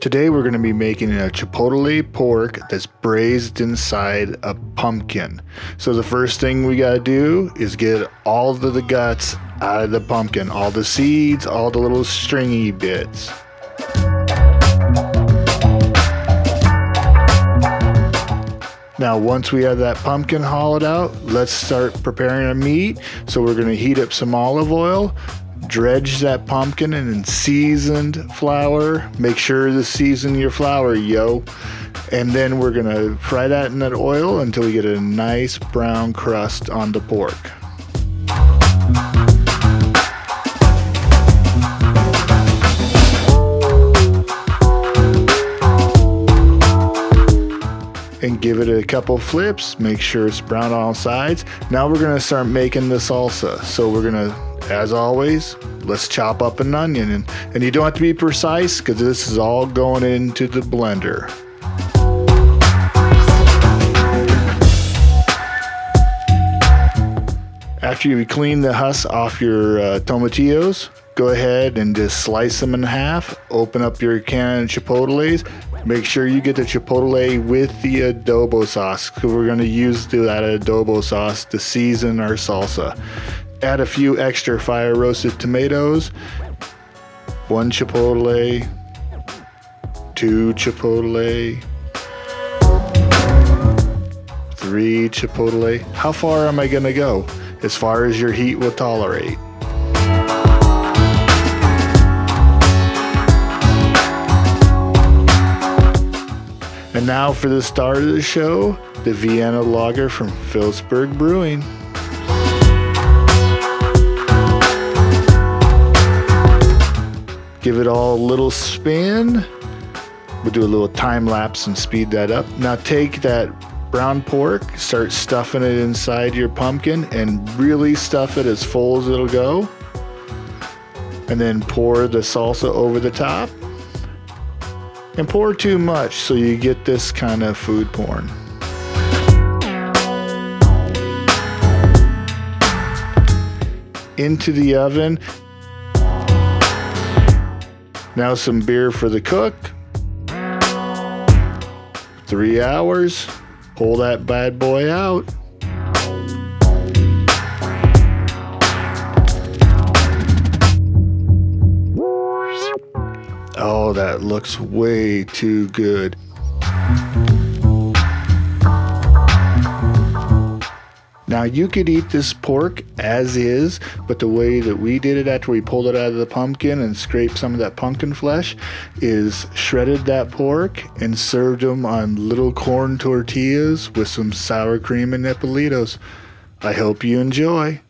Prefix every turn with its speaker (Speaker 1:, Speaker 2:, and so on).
Speaker 1: Today we're going to be making a chipotle pork that's braised inside a pumpkin. So the first thing we got to do is get all of the guts out of the pumpkin, all the seeds, all the little stringy bits. Now once we have that pumpkin hollowed out, let's start preparing our meat. So we're going to heat up some olive oil, dredge that pumpkin in seasoned flour. Make sure to season your flour, yo. And then we're going to fry that in that oil until we get a nice brown crust on the pork. And give it a couple flips, make sure it's brown on all sides. Now we're gonna start making the salsa. So we're gonna, as always, let's chop up an onion. And you don't have to be precise because this is all going into the blender. After you clean the husk off your tomatillos, go ahead and just slice them in half. Open up your can of chipotles. Make sure you get the chipotle with the adobo sauce, because we're going to use that adobo sauce to season our salsa. Add a few extra fire roasted tomatoes, 1 chipotle, 2 chipotle, 3 chipotle. How far am I going to go? As far as your heat will tolerate. And now for the start of the show, the Vienna Lager from Philipsburg Brewing. Give it all a little spin. We'll do a little time lapse and speed that up. Now take that brown pork, start stuffing it inside your pumpkin and really stuff it as full as it'll go. And then pour the salsa over the top. And pour too much so you get this kind of food porn. Into the oven. Now some beer for the cook. 3 hours. Pull that bad boy out. Oh, that looks way too good. Now you could eat this pork as is, but the way that we did it after we pulled it out of the pumpkin and scraped some of that pumpkin flesh is shredded that pork and served them on little corn tortillas with some sour cream and nopalitos. I hope you enjoy.